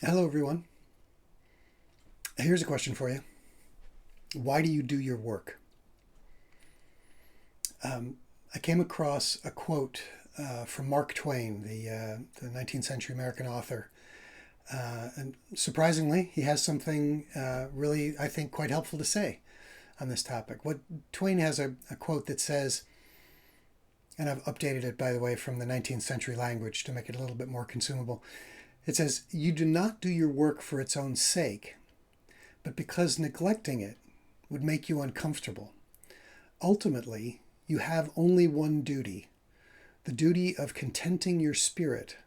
Hello, everyone. Here's a question for you. Why do you do your work? I came across a quote from Mark Twain, the 19th century American author. And surprisingly, he has something really, I think, quite helpful to say on this topic. What Twain has a quote that says, and I've updated it, by the way, from the 19th century language to make it a little bit more consumable. It says, "You do not do your work for its own sake, but because neglecting it would make you uncomfortable. Ultimately, you have only one duty, the duty of contenting your spirit,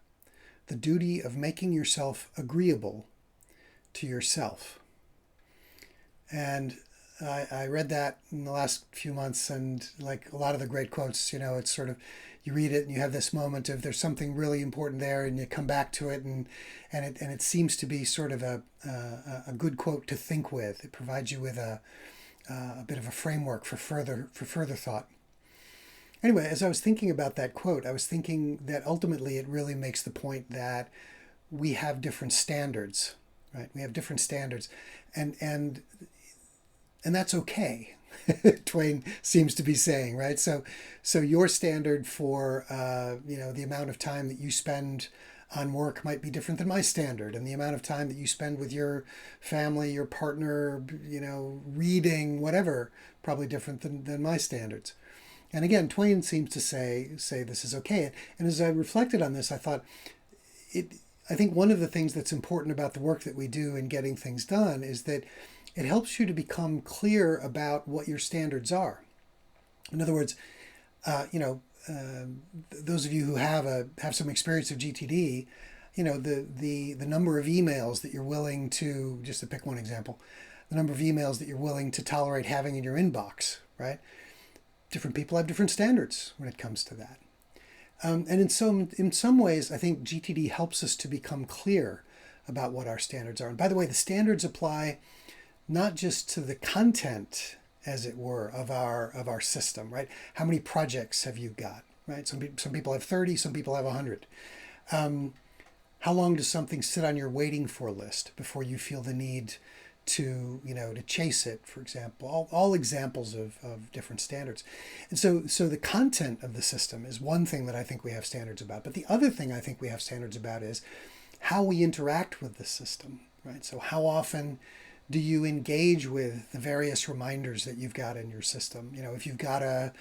the duty of making yourself agreeable to yourself." And I read that in the last few months, and like a lot of the great quotes, it's sort of, you read it and you have this moment of there's something really important there, and you come back to it, and it seems to be sort of a good quote to think with. It provides you with a bit of a framework for further thought. Anyway, as I was thinking about that quote, I was thinking that ultimately it really makes the point that we have different standards, right? We have different standards, and and that's okay. Twain seems to be saying, right? So your standard for the amount of time that you spend on work might be different than my standard, and the amount of time that you spend with your family, your partner, reading, whatever, probably different than my standards. And again, Twain seems to say this is okay. And as I reflected on this, I thought it. I think one of the things that's important about the work that we do in getting things done is that it helps you to become clear about what your standards are. In other words, those of you who have some experience of GTD, the number of emails that you're willing to, just to pick one example, the number of emails that you're willing to tolerate having in your inbox, right? Different people have different standards when it comes to that. And in some ways, I think GTD helps us to become clear about what our standards are. And by the way, the standards apply not just to the content, as it were, of our system, right? How many projects have you got, right? Some people have 30, some people have 100. How long does something sit on your waiting for list before you feel the need to chase it, for example? All examples of different standards. And so the content of the system is one thing that I think we have standards about. But the other thing I think we have standards about is how we interact with the system, right? So how often do you engage with the various reminders that you've got in your system? If you've got a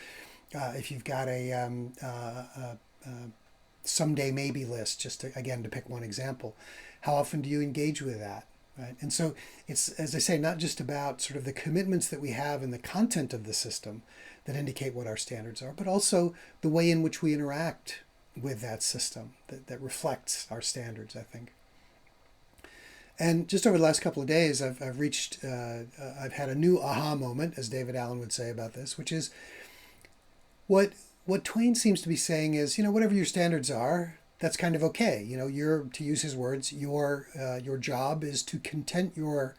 someday maybe list, just to pick one example, how often do you engage with that? Right. And so it's, as I say, not just about sort of the commitments that we have in the content of the system that indicate what our standards are, but also the way in which we interact with that system that reflects our standards, I think. And just over the last couple of days, I've had a new aha moment, as David Allen would say about this, which is what Twain seems to be saying is, whatever your standards are, that's kind of okay. To use his words, your job is to content your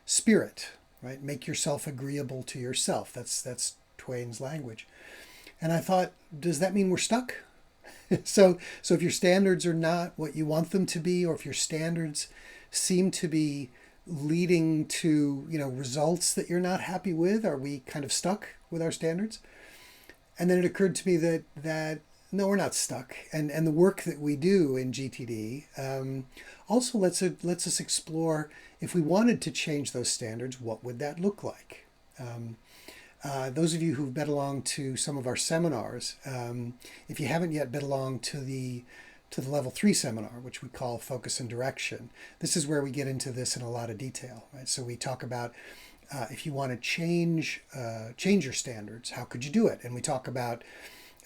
spirit, right? Make yourself agreeable to yourself. That's Twain's language. And I thought, does that mean we're stuck? So if your standards are not what you want them to be, or if your standards seem to be leading to results that you're not happy with, are we kind of stuck with our standards? And then it occurred to me that no, we're not stuck, and the work that we do in GTD also lets us explore, if we wanted to change those standards, what would that look like? Those of you who've been along to some of our seminars, if you haven't yet been along to the level 3 seminar, which we call Focus and Direction, this is where we get into this in a lot of detail, right? So we talk about if you want to change your standards, how could you do it? And we talk about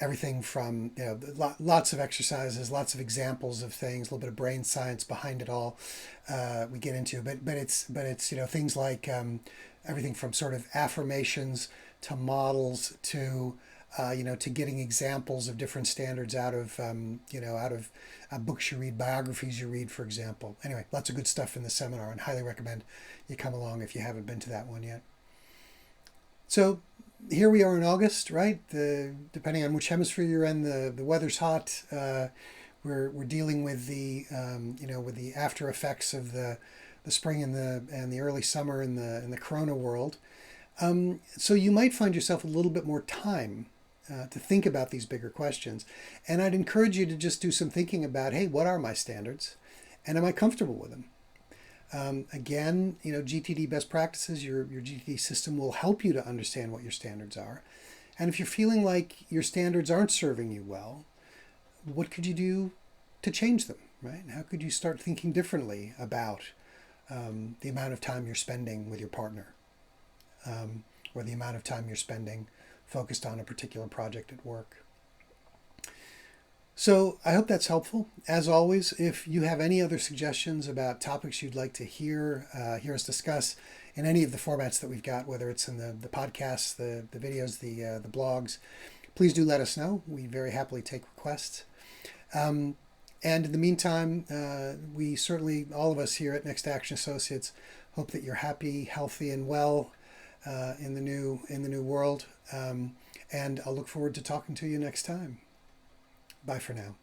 everything from lots of exercises, lots of examples of things, a little bit of brain science behind it all. We get into, but it's things like everything from sort of affirmations to models to to getting examples of different standards out of books you read, biographies you read, for example. Anyway, lots of good stuff in the seminar, and highly recommend you come along if you haven't been to that one yet. So here we are in August, right? Depending on which hemisphere you're in, the weather's hot. We're we're dealing with the with the after effects of the spring and the early summer in the Corona world. So you might find yourself a little bit more time to think about these bigger questions. And I'd encourage you to just do some thinking about, hey, what are my standards? And am I comfortable with them? Again, GTD best practices, your GTD system will help you to understand what your standards are. And if you're feeling like your standards aren't serving you well, what could you do to change them, right? How could you start thinking differently about the amount of time you're spending with your partner, or the amount of time you're spending focused on a particular project at work? So I hope that's helpful. As always, if you have any other suggestions about topics you'd like to hear us discuss in any of the formats that we've got, whether it's in the podcasts, the videos, the blogs, please do let us know. We very happily take requests. And in the meantime, we certainly, all of us here at Next Action Associates, hope that you're happy, healthy, and well in the new world. And I'll look forward to talking to you next time. Bye for now.